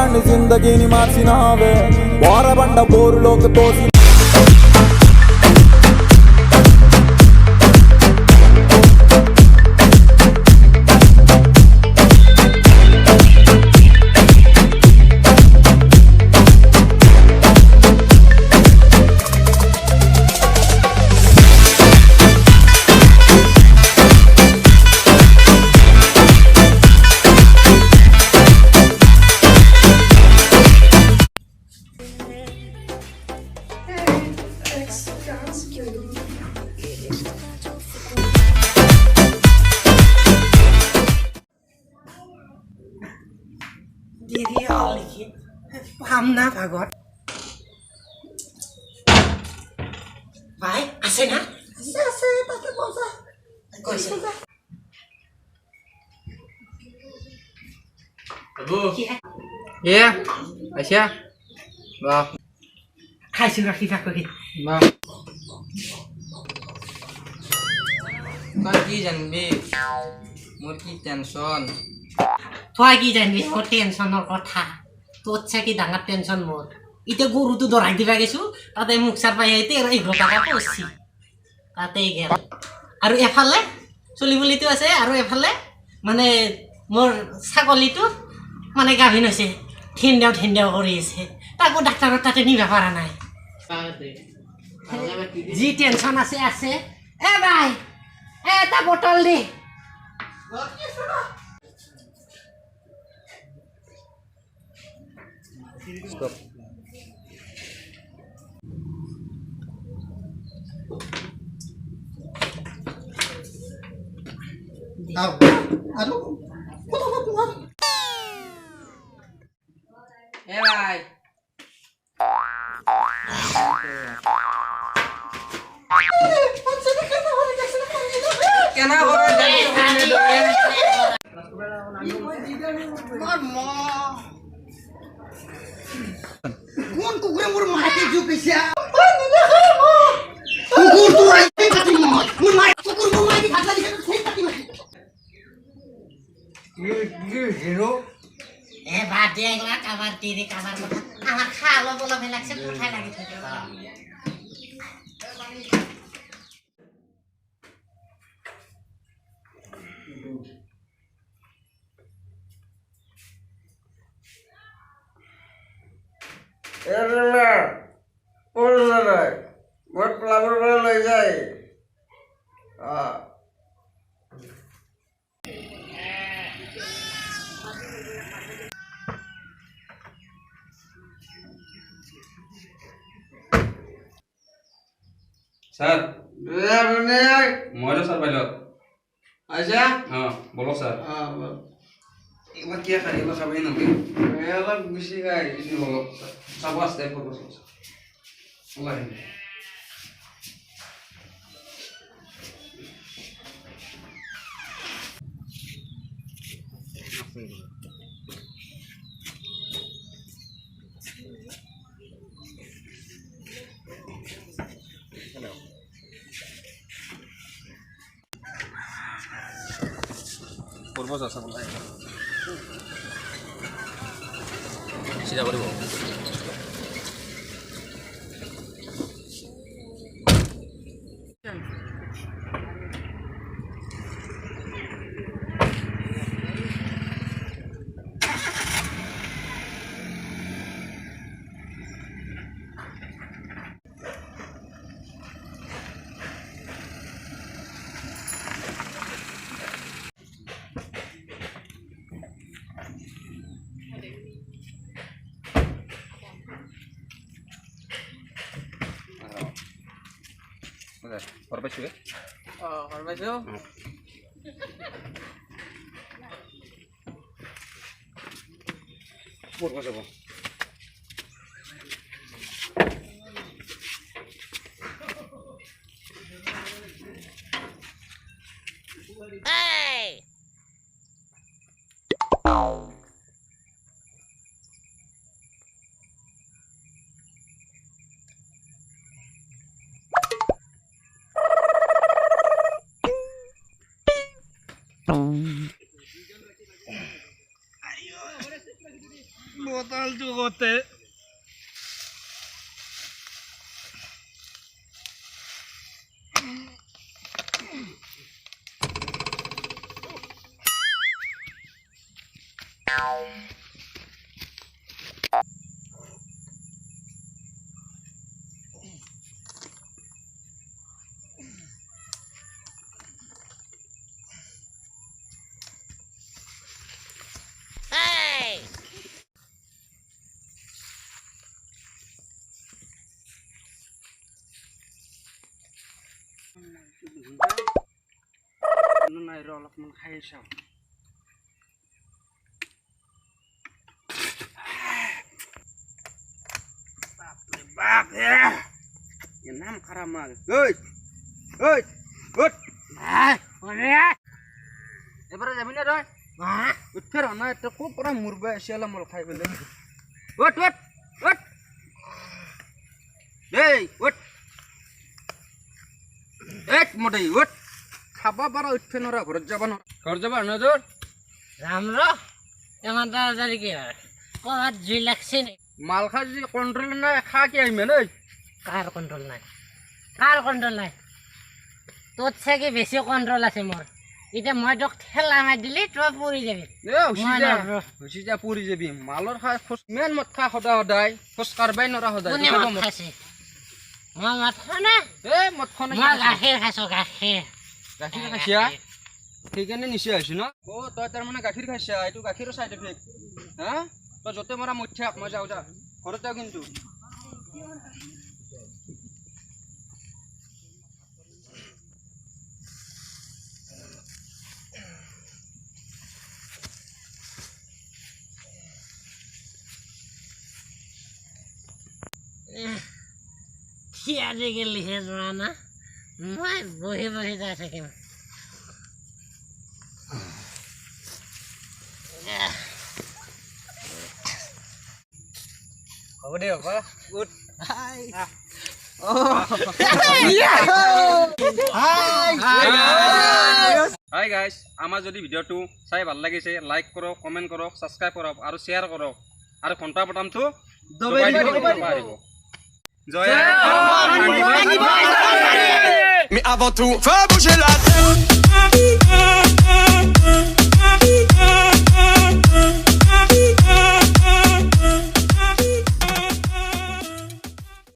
ఇలాంటి జిందగీని మార్చినావే బోరబండ బోరులోకి తోసి দিদি লিখি পাম না ভাগত ভাই আছে না আছে তাকে বলছা কইছে Abu. Iya. Aisyah. Bang. খাইছো রাখি থাকি Bang. Kau ki janbi. Mur ki tension. তুই কি জানবি মোর টেনশনের কথা তোর কি ডাঙার টেনশন মোর ইতে গরু তো ধরাই দিবা গেছো তাতে মুখ সার পাই আইতে এর 11 টাকা পড়ছি তাতেই গেল আৰু এফালে চলি বলিটো আছে আৰু এফালে মানে মোৰ ছাগলীটো মানে গাভিন হৈছে ঠেন্ডাও কৰি আছে তাকো ডাক্তাৰৰ তাতে নিবা পাৰা নাই জি টেনশন আছে আছে এ ভাই এটা বটল দি Stop. Aduh, Eh, bye. Kenapa kau কোন কুকুরে মোর মাকে জুপিছে কুকুর তো আইতে কাটি মোর মাই কুকুর মোর মাই খাতা দিকে সেই কাটি Hero. বাদ দে এগুলা কাবার তিরি কাবার কথা আমার খালো বলা ভয় লাগছে কোথায় লাগি থাকে Erla. Pulsa. Buat pelabur boleh jai. Ah. Sir Benar. Mobile sir pilot Aja. हाँ बोलो सर Ah, एक बार क्या करिए बस अभी नंगे Elak bisi kai. इसमें बोलो सब वास्ते बोलो सर Allah ini পূর্ব চাষা বলা सीधा बोलो Perbaiki ya. Oh, perbaiki yo. Purba coba. Hey! বতালটো গতে নাই ৰ অলপমান খাই চাওঁ বাপৰে নাম খারাপ মাল ওই ওই উঠ এবারে যাবি না তই উঠে র না এটা খুব পুরা মুরবা এসে মল খাই ফেলে উঠ উঠ উঠ এই উঠ এক মোটাই উঠ খাবা পারা উঠে নরা ঘর যাবা না তোর রাম র এমন তাড়াতাড়ি কি হয় কত জুই লাগছে নে মাল খা যদি কন্ট্রোল না খা কি আইমেন ওই কার কন্ট্রোল নাই তোর থেকে বেশি কন্ট্রোল আছে মোর এটা মই তোক ঠেলা মাৰি দিলি তই পৰি যাবি হুচি যা পুৰি যাবি মালৰ খা খোজ মেন মত খা সদায় খোজ কাৰবাই নৰা সদায় কোনে মদ খাইছে মই মদ খোৱা নাই এ মত খনে মই গাখীৰ খাইছো গাখীৰ খাইছা সেইকাৰণে নিচে আহিছো ন অ তই তাৰ মানে গাখীৰ খাইছা এইটো গাখীৰৰ চাইড এফেক্ট হা তই যতে মৰা মত থাক মই যাওঁ যা ঘৰত যাওঁ কিন্তু থিয়াৰি গেলিহে যোৱা না মই বহি বহি যাই থাকিম হ'ব দে বাবা গুড হাই গাইজ আমাৰ যদি ভিডিঅ'টো চাই ভাল লাগিছে লাইক কৰক কমেণ্ট কৰক ছাবস্ক্ৰাইব কৰক আৰু শ্বেয়াৰ কৰক আৰু ঘণ্টা বটামটো দবাই দিব জয় Mais avant tout, fais bouger la tête.